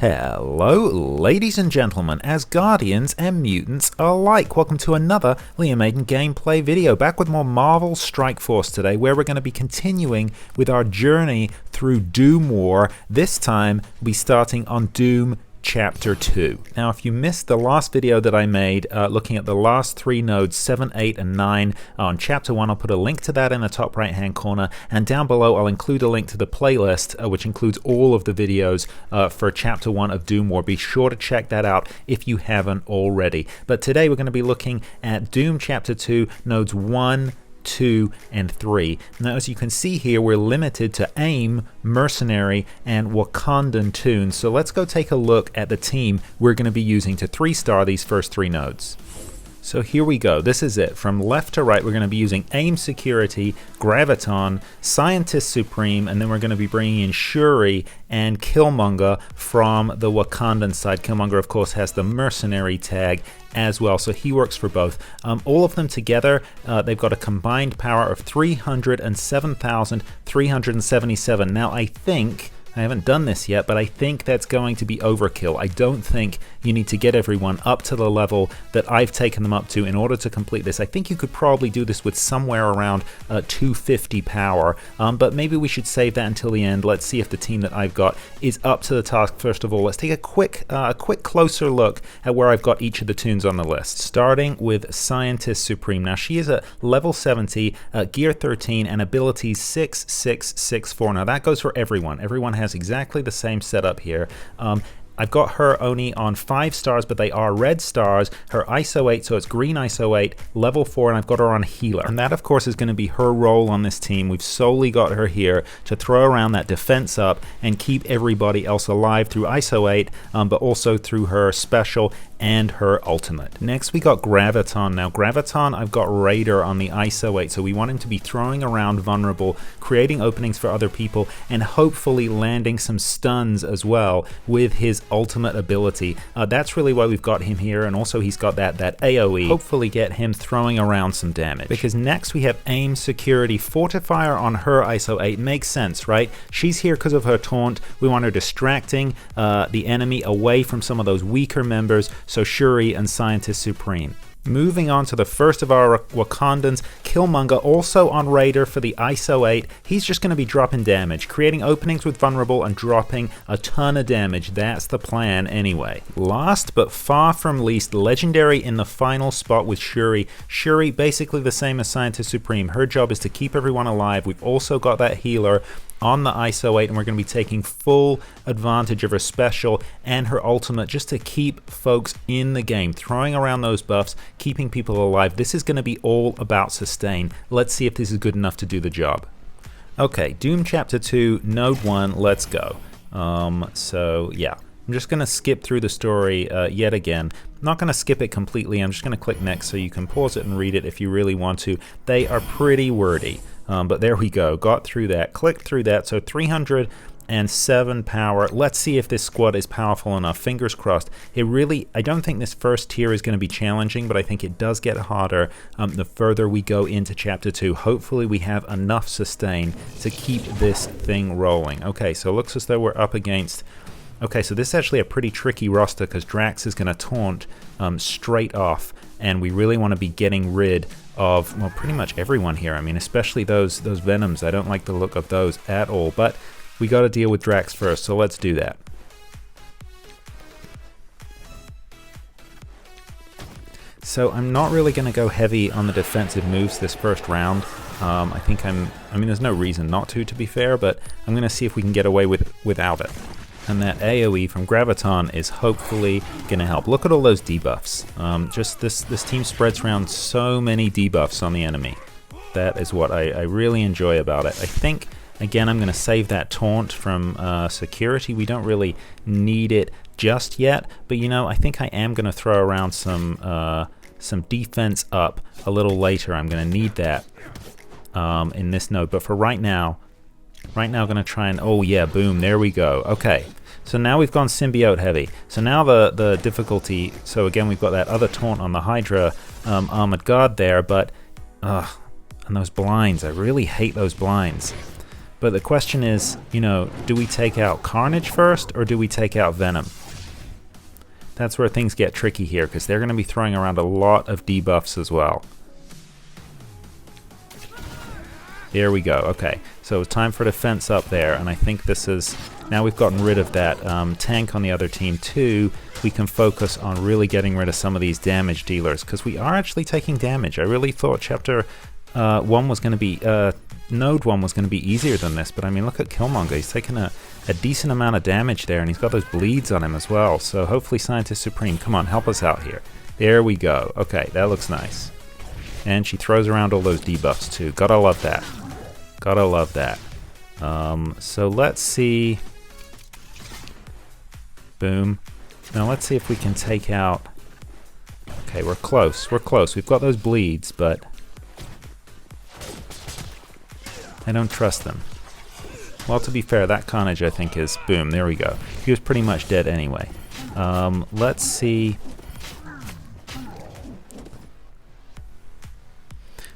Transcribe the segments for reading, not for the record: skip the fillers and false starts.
Hello, ladies and gentlemen, as guardians and mutants alike. Welcome to another Liam Maiden gameplay video. Back with more Marvel Strike Force today, where we're going to be continuing with our journey through Doom War. This time, we'll be starting on Doom Chapter 2. Now, if you missed the last video that I made looking at the last three nodes, 7, 8, and 9 on Chapter 1, I'll put a link to that in the top right hand corner, and down below I'll include a link to the playlist which includes all of the videos for Chapter 1 of Doom War. Be sure to check that out if you haven't already. But today we're going to be looking at Doom Chapter 2, nodes 1, 2, and 3. Now, as you can see here, we're limited to AIM, Mercenary, and Wakandan Toons. So let's go take a look at the team we're going to be using to 3-star these first 3 nodes. So here we go. This is it. From left to right, we're going to be using AIM Security, Graviton, Scientist Supreme, and then we're going to be bringing in Shuri and Killmonger from the Wakandan side. Killmonger, of course, has the Mercenary tag as well, so he works for both. All of them together, they've got a combined power of 307,377. Now, I haven't done this yet, but I think that's going to be overkill. I don't think you need to get everyone up to the level that I've taken them up to in order to complete this. I think you could probably do this with somewhere around 250 power, but maybe we should save that until the end. Let's see if the team that I've got is up to the task. First of all, let's take a quick closer look at where I've got each of the tunes on the list, starting with Scientist Supreme. Now, she is at level 70, gear 13, and abilities 6, 6, 6, 4. Now, that goes for everyone. Everyone has exactly the same setup here. I've got her only on 5 stars, but they are red stars. Her ISO 8, so it's green ISO 8, level 4, and I've got her on healer. And that, of course, is going to be her role on this team. We've solely got her here to throw around that defense up and keep everybody else alive through ISO 8, but also through her special and her ultimate. Next, we got Graviton. Now, Graviton, I've got Raider on the ISO 8, so we want him to be throwing around vulnerable, creating openings for other people, and hopefully landing some stuns as well with his ultimate ability. That's really why we've got him here, and also he's got that AoE. Hopefully get him throwing around some damage. Because next we have AIM Security. Fortifier on her ISO 8 makes sense, right? She's here because of her taunt. We want her distracting the enemy away from some of those weaker members, so Shuri and Scientist Supreme. Moving on to the first of our Wakandans, Killmonger, also on Raider for the ISO 8. He's just going to be dropping damage, creating openings with vulnerable and dropping a ton of damage. That's the plan anyway. Last but far from least, Legendary in the final spot with Shuri. Shuri, basically the same as Scientist Supreme. Her job is to keep everyone alive. We've also got that healer on the ISO 8, and we're going to be taking full advantage of her special and her ultimate just to keep folks in the game, throwing around those buffs, keeping people alive. This is going to be all about sustain. Let's see if this is good enough to do the job. Okay, Doom Chapter 2, Node 1, let's go. So yeah, I'm just going to skip through the story yet again. I'm not going to skip it completely. I'm just going to click next so you can pause it and read it if you really want to. They are pretty wordy. But there we go, got through that, clicked through that, so 307 power. Let's see if this squad is powerful enough, fingers crossed. I don't think this first tier is going to be challenging, but I think it does get harder the further we go into Chapter 2. Hopefully we have enough sustain to keep this thing rolling. Okay, so it looks as though we're up against... Okay, so this is actually a pretty tricky roster because Drax is going to taunt straight off, and we really want to be getting rid of, well, pretty much everyone here. I mean, especially those Venoms. I don't like the look of those at all, but we got to deal with Drax first, so let's do that. So I'm not really going to go heavy on the defensive moves this first round. I mean, there's no reason not to be fair, but I'm going to see if we can get away without it. And that AoE from Graviton is hopefully going to help. Look at all those debuffs. Just this team spreads around so many debuffs on the enemy. That is what I really enjoy about it. I think, again, I'm going to save that taunt from security. We don't really need it just yet. But, you know, I think I am going to throw around some defense up a little later. I'm going to need that in this node. But for right now, I'm going to try and... Oh, yeah, boom, there we go. Okay. So now we've gone symbiote heavy. So now the difficulty, so again we've got that other taunt on the Hydra armored guard there, but and those blinds, I really hate those blinds. But the question is, you know, do we take out Carnage first or do we take out Venom? That's where things get tricky here, because they're going to be throwing around a lot of debuffs as well. There we go. Okay, so it's time for defense up there, and I think this is... Now we've gotten rid of that tank on the other team too, we can focus on really getting rid of some of these damage dealers, because we are actually taking damage. I really thought Chapter 1 was going to be... Node 1 was going to be easier than this, but I mean, look at Killmonger. He's taken a decent amount of damage there, and he's got those bleeds on him as well. So hopefully Scientist Supreme, come on, help us out here. There we go. Okay, that looks nice. And she throws around all those debuffs too. Gotta love that. Gotta love that. So let's see. Boom. Now let's see if we can take out... Okay, we're close. We're close. We've got those bleeds, but... I don't trust them. Well, to be fair, that Carnage I think is... Boom, there we go. He was pretty much dead anyway. Let's see...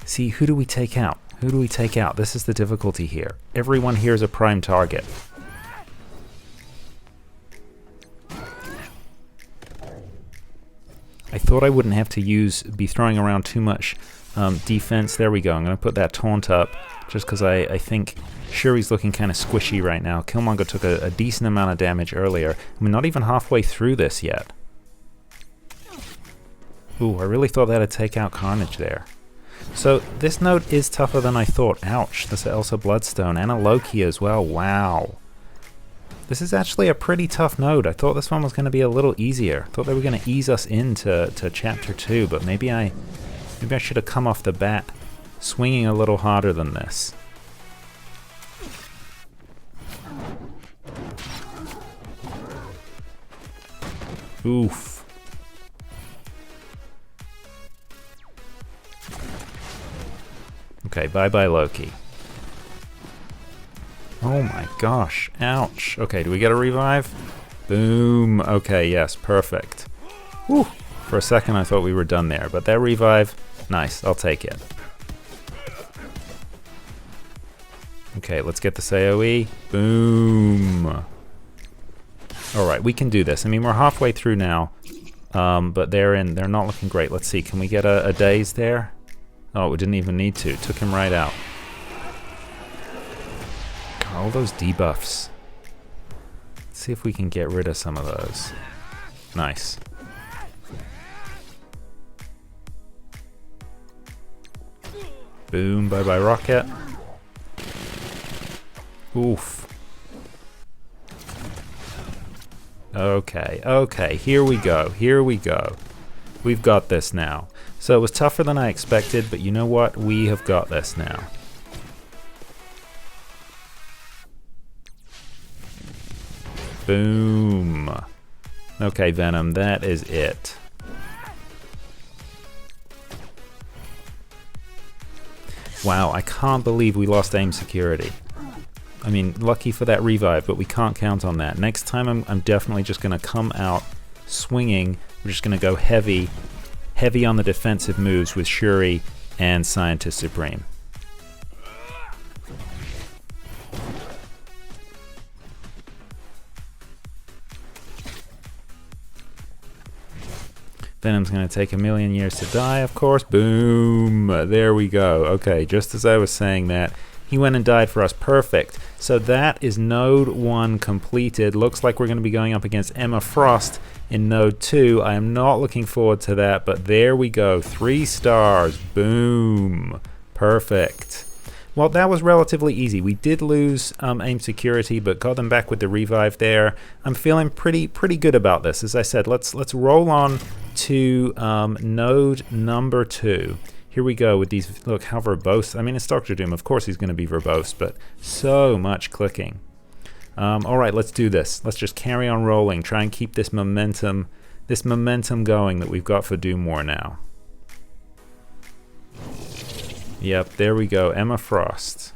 See, who do we take out? Who do we take out? This is the difficulty here. Everyone here is a prime target. I thought I wouldn't have to be throwing around too much defense. There we go. I'm going to put that taunt up just because I think Shuri's looking kind of squishy right now. Killmonger took a decent amount of damage earlier. We're not even halfway through this yet. Ooh, I really thought that'd take out Carnage there. So this node is tougher than I thought. Ouch, that's an Elsa Bloodstone and a Loki as well. Wow. This is actually a pretty tough node. I thought this one was going to be a little easier. I thought they were going to ease us into Chapter 2, but maybe I should have come off the bat swinging a little harder than this. Oof. Okay, bye-bye Loki. Oh my gosh, ouch. Okay, do we get a revive? Boom. Okay, yes, perfect. Woo. For a second I thought we were done there, but that revive, nice, I'll take it. Okay, let's get this AoE. Boom. Alright, we can do this. I mean, we're halfway through now, but they're not looking great. Let's see, can we get a daze there? Oh, we didn't even need to. Took him right out. God, all those debuffs. Let's see if we can get rid of some of those. Nice. Boom, bye-bye rocket. Oof. Okay, here we go, here we go. We've got this now. So it was tougher than I expected, but you know what? We have got this now. Boom. Okay, Venom, that is it. Wow, I can't believe we lost aim security. I mean, lucky for that revive, but we can't count on that. Next time I'm definitely just going to come out swinging. We're just going to go heavy on the defensive moves with Shuri and Scientist Supreme. Venom's going to take 1,000,000 years to die, of course. Boom! There we go. Okay, just as I was saying that, he went and died for us. Perfect. So that is Node 1 completed. Looks like we're going to be going up against Emma Frost in Node 2. I am not looking forward to that, but there we go. 3 stars. Boom. Perfect. Well, that was relatively easy. We did lose aim security, but got them back with the revive there. I'm feeling pretty good about this. As I said, let's roll on to node number 2. Here we go with these. Look how verbose. I mean, it's Dr. Doom. Of course he's going to be verbose, but so much clicking. All right, let's do this. Let's just carry on rolling. Try and keep this momentum going that we've got for Doom War now. Yep, there we go. Emma Frost.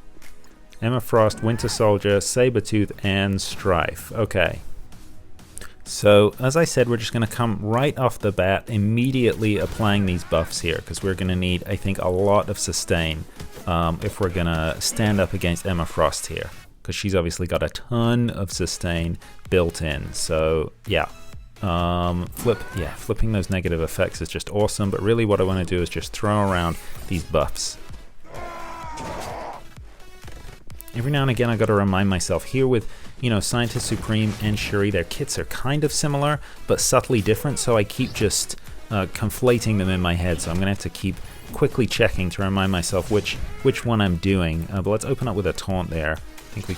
Emma Frost, Winter Soldier, Sabretooth, and Strife. Okay. So, as I said, we're just going to come right off the bat, immediately applying these buffs here, because we're going to need, I think, a lot of sustain. if we're gonna stand up against Emma Frost here, because she's obviously got a ton of sustain built in. So yeah, flipping those negative effects is just awesome. But really, what I want to do is just throw around these buffs. Every now and again, I got to remind myself here with, you know, Scientist Supreme and Shuri, their kits are kind of similar, but subtly different. So I keep just conflating them in my head. So I'm gonna have to keep quickly checking to remind myself which one I'm doing. But let's open up with a taunt there. I think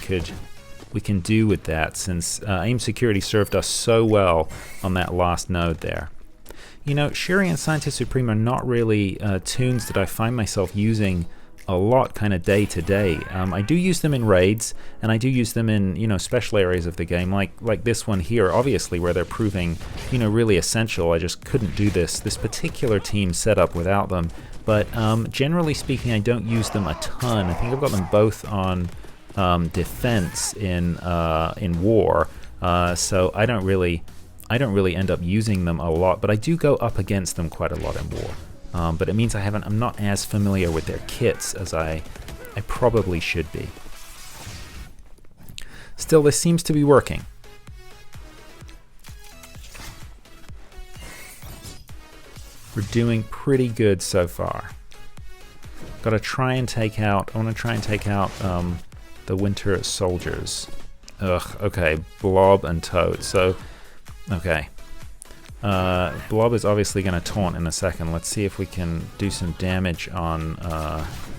we can do with that, since aim security served us so well on that last node there. You know, Shuri and Scientist Supreme are not really tunes that I find myself using a lot kind of day to day. I do use them in raids, and I do use them in, you know, special areas of the game, like this one here, obviously, where they're proving, you know, really essential. I just couldn't do this particular team setup without them. But generally speaking, I don't use them a ton. I think I've got them both on defense in war, so I don't really end up using them a lot. But I do go up against them quite a lot in war. But it means I'm not as familiar with their kits as I probably should be. Still, this seems to be working. We're doing pretty good so far. I want to try and take out the Winter Soldiers. Ugh, okay, Blob and Toad. So, okay. Blob is obviously going to taunt in a second. Let's see if we can do some damage on,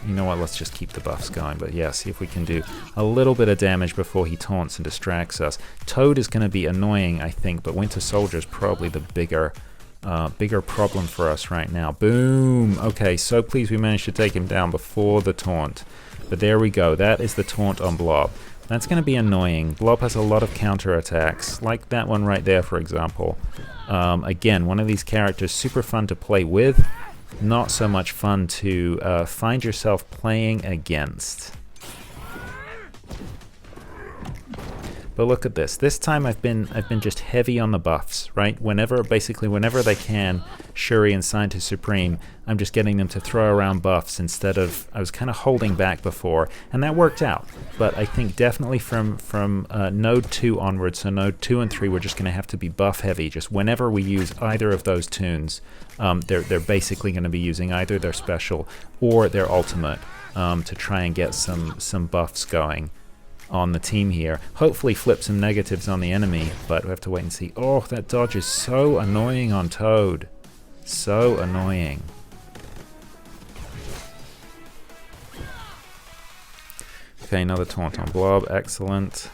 you know what, let's just keep the buffs going. But yeah, see if we can do a little bit of damage before he taunts and distracts us. Toad is going to be annoying, I think, but Winter Soldier is probably the bigger problem for us right now. Boom! Okay, so pleased we managed to take him down before the taunt. But there we go, that is the taunt on Blob. That's going to be annoying. Blob has a lot of counterattacks, like that one right there, for example. Again, one of these characters super fun to play with, not so much fun to find yourself playing against. But look at this. This time I've been just heavy on the buffs, right? Whenever they can, Shuri and Scientist Supreme, I'm just getting them to throw around buffs instead of, I was kind of holding back before, and that worked out. But I think definitely from node 2 onwards, so node 2 and 3, we're just going to have to be buff heavy. Just whenever we use either of those tunes, they're basically going to be using either their special or their ultimate to try and get some buffs going on the team here. Hopefully flip some negatives on the enemy, but we have to wait and see. Oh, that dodge is so annoying on Toad. So annoying. Okay, another taunt on Blob. Excellent.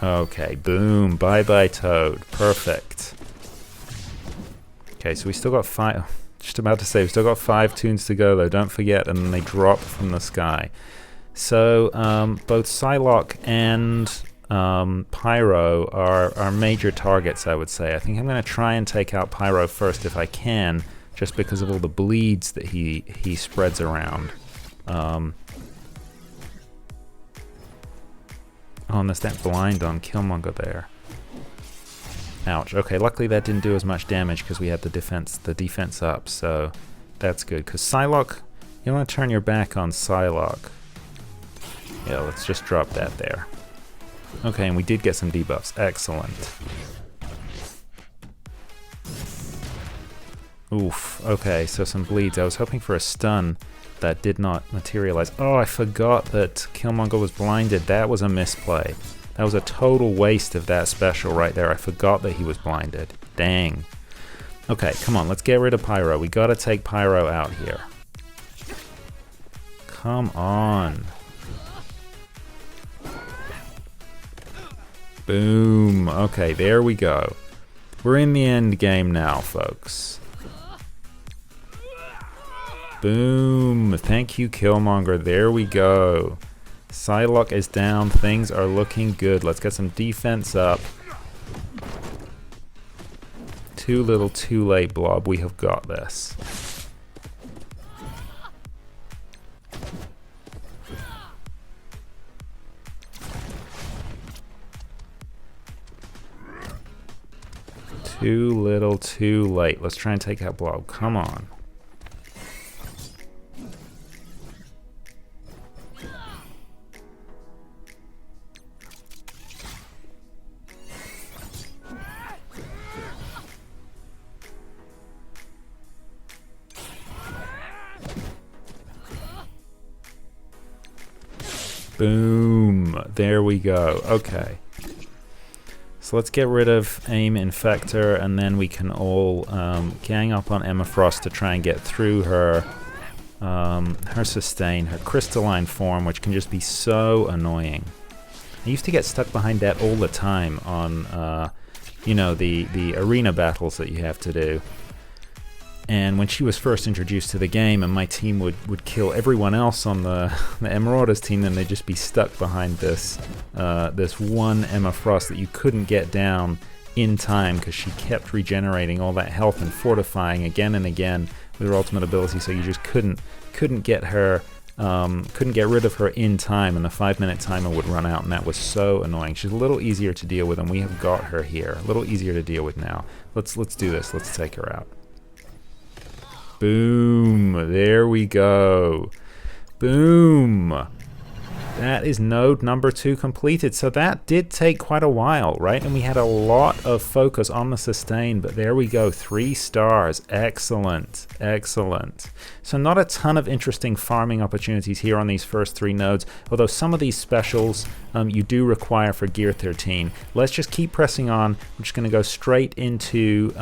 Okay, boom, bye-bye Toad, perfect. Okay, so we still got 5, just about to say, we've still got 5 tunes to go though, don't forget, and then they drop from the sky. So, both Psylocke and Pyro are major targets, I would say. I think I'm going to try and take out Pyro first if I can, just because of all the bleeds that he spreads around. Oh, and there's that blind on Killmonger there. Ouch. Okay, luckily that didn't do as much damage because we had the defense up, so that's good. Because Psylocke, you want to turn your back on Psylocke. Yeah, let's just drop that there. Okay, and we did get some debuffs. Excellent. Oof. Okay, so some bleeds. I was hoping for a stun. That did not materialize. Oh, I forgot that Killmonger was blinded. That was a misplay. That was a total waste of that special right there. I forgot that he was blinded. Dang. Okay, come on. Let's get rid of Pyro. We gotta take Pyro out here. Come on. Boom. Okay, there we go. We're in the end game now, folks. Boom. Thank you, Killmonger. There we go. Psylocke is down. Things are looking good. Let's get some defense up. Too little, too late, Blob. We have got this. Too little, too late. Let's try and take out Blob. Come on. Boom. There we go. Okay. So let's get rid of AIM Infector, and then we can all gang up on Emma Frost to try and get through her her sustain, her crystalline form, which can just be so annoying. I used to get stuck behind that all the time on, you know, the arena battles that you have to do. And when she was first introduced to the game and my team would kill everyone else on the Emeraudas team, then they'd just be stuck behind this this one Emma Frost that you couldn't get down in time because she kept regenerating all that health and fortifying again and again with her ultimate ability, so you just couldn't get her, couldn't get rid of her in time, and the 5-minute timer would run out, and that was so annoying. She's a little easier to deal with, and we have got her here. A little easier to deal with now. Let's do this. Let's take her out. Boom. There we go. Boom. That is node number 2 completed. So that did take quite a while, right? And we had a lot of focus on the sustain, but there we go. 3 stars. Excellent. Excellent. So not a ton of interesting farming opportunities here on these first 3 nodes, although some of these specials you do require for Gear 13. Let's just keep pressing on. I'm just going to go straight into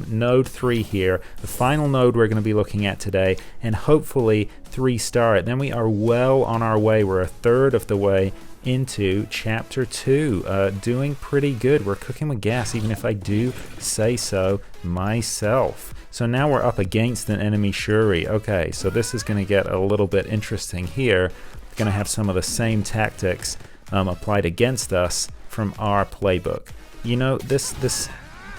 node 3 here, the final node we're going to be looking at today, and hopefully 3-star it. Then we are well on our way. We're a third of the way into chapter 2. Doing pretty good. We're cooking with gas, even if I do say so myself. So now we're up against an enemy Shuri. Okay, so this is going to get a little bit interesting here. Going to have some of the same tactics applied against us from our playbook. You know, this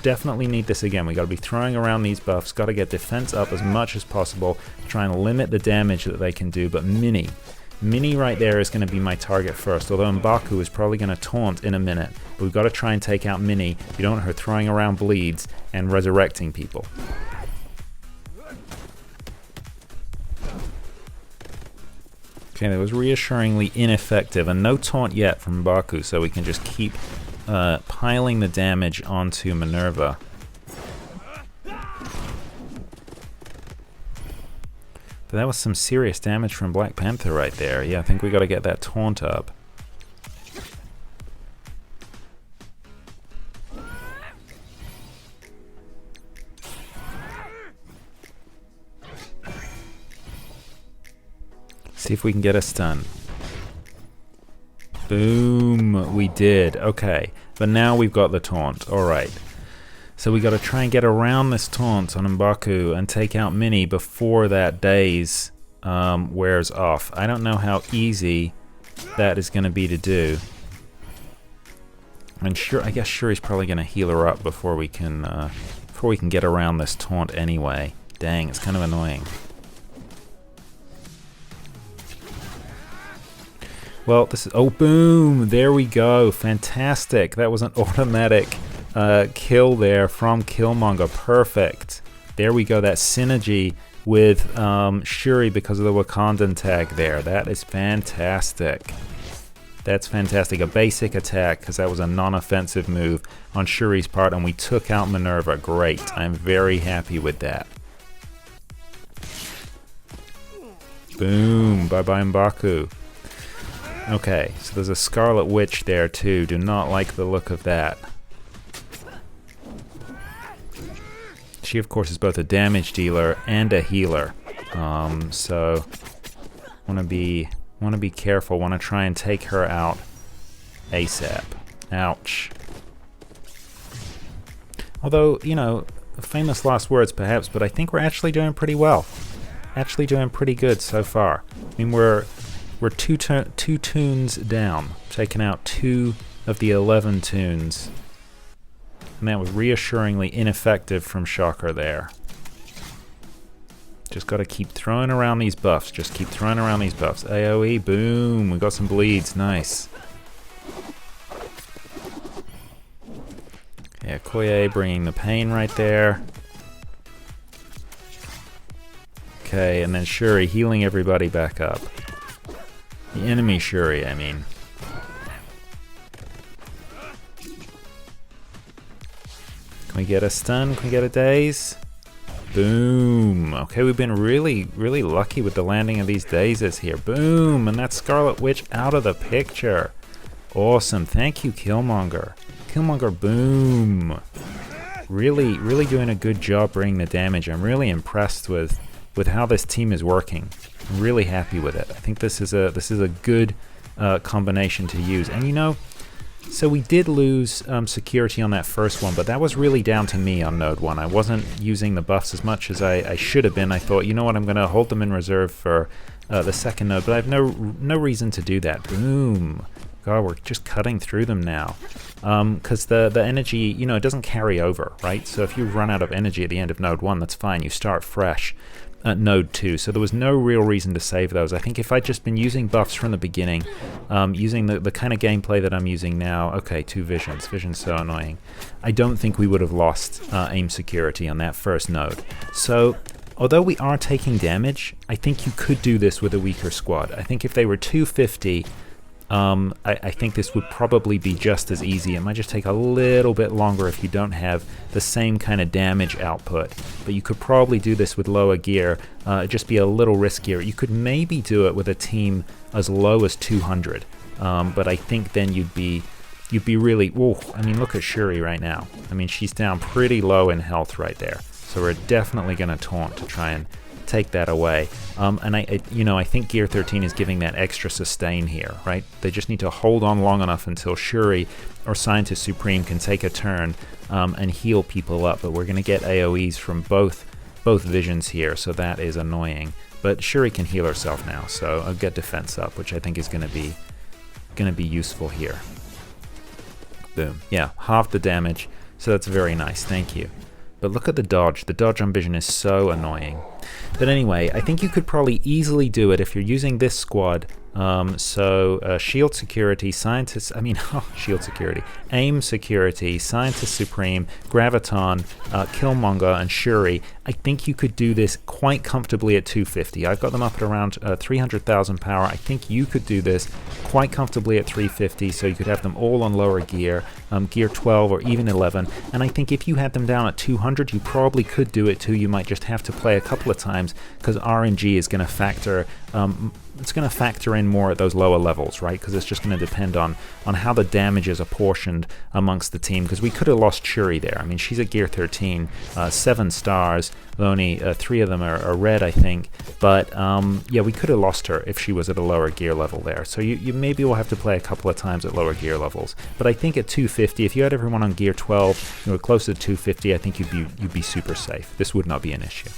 definitely need this again. We got to be throwing around these buffs, got to get defense up as much as possible, try and limit the damage that they can do. But Mini right there is going to be my target first, although M'Baku is probably going to taunt in a minute. But we've got to try and take out Mini. You don't want her throwing around bleeds and resurrecting people. Okay, that was reassuringly ineffective, and no taunt yet from M'Baku, so we can just keep piling the damage onto Minerva. But that was some serious damage from Black Panther right there. Yeah, I think we got to get that taunt up. See if we can get a stun. Boom, we did. Okay, but now we've got the taunt. Alright. So we got to try and get around this taunt on M'Baku and take out Mini before that daze wears off. I don't know how easy that is going to be to do. And sure, I guess Shuri's probably going to heal her up before we can get around this taunt anyway. Dang, it's kind of annoying. Well, this is... Oh, boom! There we go. Fantastic. That was an automatic kill there from Killmonger. Perfect. There we go. That synergy with Shuri because of the Wakandan tag there. That is fantastic. That's fantastic. A basic attack because that was a non-offensive move on Shuri's part, and we took out Minerva. Great. I'm very happy with that. Boom. Bye-bye, M'Baku. Okay, so there's a Scarlet Witch there too. Do not like the look of that. She, of course, is both a damage dealer and a healer. So want to be careful. Want to try and take her out ASAP. Ouch. Although, you know, famous last words perhaps, but I think we're actually doing pretty well. Actually doing pretty good so far. I mean, we're We're two toons down, taking out 2 of the 11 toons. And that was reassuringly ineffective from Shocker there. Just got to keep throwing around these buffs. Just keep throwing around these buffs. AoE, boom. We got some bleeds. Nice. Yeah, Koye bringing the pain right there. Okay, and then Shuri healing everybody back up. The enemy Shuri, I mean. Can we get a stun? Can we get a daze? Boom. Okay, we've been really, really lucky with the landing of these dazes here. Boom, and that Scarlet Witch out of the picture. Awesome. Thank you, Killmonger. Killmonger, boom. Really, really doing a good job bringing the damage. I'm really impressed with how this team is working. I'm really happy with it. I think this is a good combination to use. And you know, so we did lose security on that first one, but that was really down to me on node 1. I wasn't using the buffs as much as I should have been. I thought, you know what, I'm going to hold them in reserve for the second node, but I have no reason to do that. Boom. God, we're just cutting through them now. Because the energy, you know, it doesn't carry over, right? So if you run out of energy at the end of node 1, that's fine. You start fresh at node 2. So there was no real reason to save those. I think if I'd just been using buffs from the beginning, using the kind of gameplay that I'm using now, okay, 2 visions. Vision's so annoying. I don't think we would have lost aim security on that first node. So although we are taking damage, I think you could do this with a weaker squad. I think if they were 250, I think this would probably be just as easy. It might just take a little bit longer if you don't have the same kind of damage output. But you could probably do this with lower gear. It'd just be a little riskier. You could maybe do it with a team as low as 200. But I think then you'd be really... Whoa, I mean, look at Shuri right now. I mean, she's down pretty low in health right there. So we're definitely going to taunt to try and take that away. And I think Gear 13 is giving that extra sustain here, right? They just need to hold on long enough until Shuri or Scientist Supreme can take a turn and heal people up. But we're going to get AoEs from both visions here, so that is annoying. But Shuri can heal herself now, so I'll get defense up, which I think is going to be useful here. Boom. Yeah, half the damage, so that's very nice. Thank you. But look at the dodge. The dodge on Vision is so annoying. But anyway, I think you could probably easily do it if you're using this squad. Shield Security, Shield Security, Aim Security, Scientist Supreme, Graviton, Killmonger, and Shuri. I think you could do this quite comfortably at 250. I've got them up at around 300,000 power. I think you could do this quite comfortably at 350, so you could have them all on lower gear, gear 12 or even 11. And I think if you had them down at 200, you probably could do it too. You might just have to play a couple of times because RNG is going to factor... it's going to factor in more at those lower levels, right? Because it's just going to depend on how the damage is apportioned amongst the team. Because we could have lost Shuri there. I mean, she's at gear 13, 7 stars. Only 3 of them are red, I think. But yeah, we could have lost her if she was at a lower gear level there. So you maybe will have to play a couple of times at lower gear levels. But I think at 250, if you had everyone on gear 12, you were close to 250, I think you'd be super safe. This would not be an issue.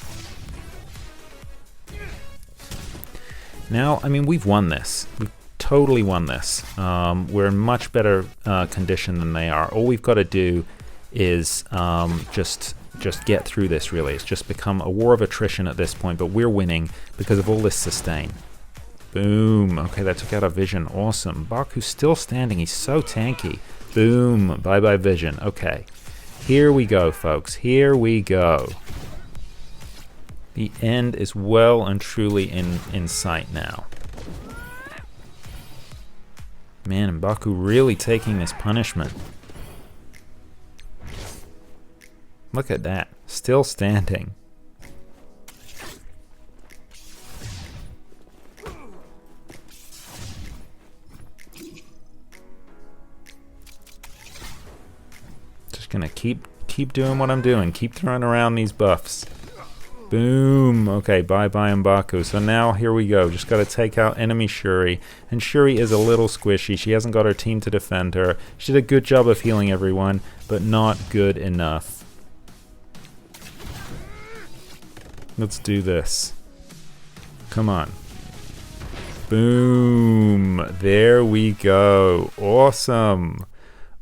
Now, I mean, we've won this. We've totally won this. We're in much better condition than they are. All we've got to do is just get through this, really. It's just become a war of attrition at this point, but we're winning because of all this sustain. Boom. Okay, that took out a Vision. Awesome. Baku's still standing. He's so tanky. Boom. Bye-bye, Vision. Okay. Here we go, folks. Here we go. The end is well and truly in sight now. Man, and Baku really taking this punishment. Look at that. Still standing. Just gonna keep doing what I'm doing. Keep throwing around these buffs. Boom. Okay, bye-bye M'Baku. So now here we go. Just got to take out enemy Shuri. And Shuri is a little squishy. She hasn't got her team to defend her. She did a good job of healing everyone, but not good enough. Let's do this. Come on. Boom. There we go. Awesome.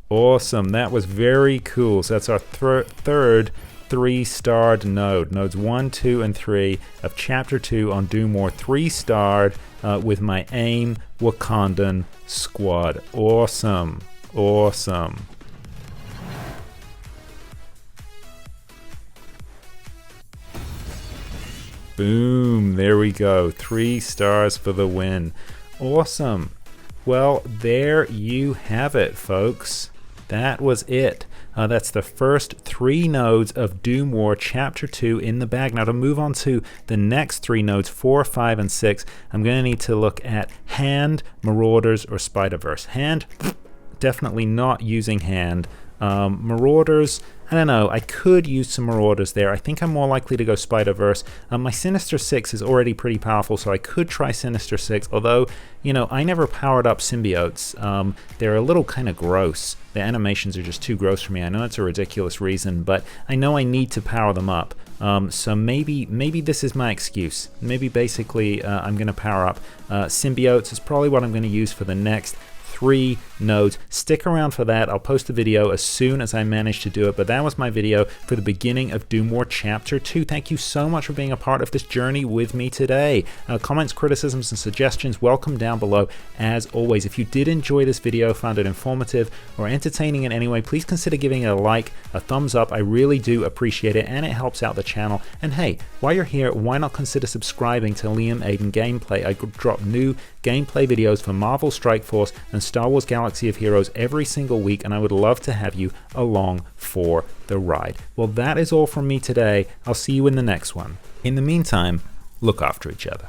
Awesome. That was very cool. So that's our third 3-starred node. Nodes 1, 2, and 3 of Chapter 2 on Doom War. 3-starred with my AIM Wakandan squad. Awesome. Awesome. Boom. There we go. 3 stars for the win. Awesome. Well, there you have it, folks. That was it. That's the first 3 nodes of Doom War Chapter 2 in the bag. Now to move on to the next 3 nodes, 4, 5, and 6, I'm going to need to look at Hand, Marauders, or Spider-Verse. Hand, definitely not using Hand. Marauders, I don't know, I could use some Marauders there. I think I'm more likely to go Spider-Verse. My Sinister 6 is already pretty powerful, so I could try Sinister 6, although, you know, I never powered up symbiotes. They're a little kind of gross. The animations are just too gross for me. I know it's a ridiculous reason, but I know I need to power them up. So maybe this is my excuse. Maybe basically I'm going to power up symbiotes. Is probably what I'm going to use for the next 3 nodes. Stick around for that. I'll post a video as soon as I manage to do it, but that was my video for the beginning of Doom War Chapter 2. Thank you so much for being a part of this journey with me today. Comments, criticisms, and suggestions welcome down below as always. If you did enjoy this video, found it informative or entertaining in any way, please consider giving it a like, a thumbs up. I really do appreciate it, and it helps out the channel. And hey, while you're here, why not consider subscribing to Liam Aiden Gameplay? I drop new gameplay videos for Marvel Strike Force and Star Wars Galaxy of Heroes every single week, and I would love to have you along for the ride. Well, that is all from me today. I'll see you in the next one. In the meantime, look after each other.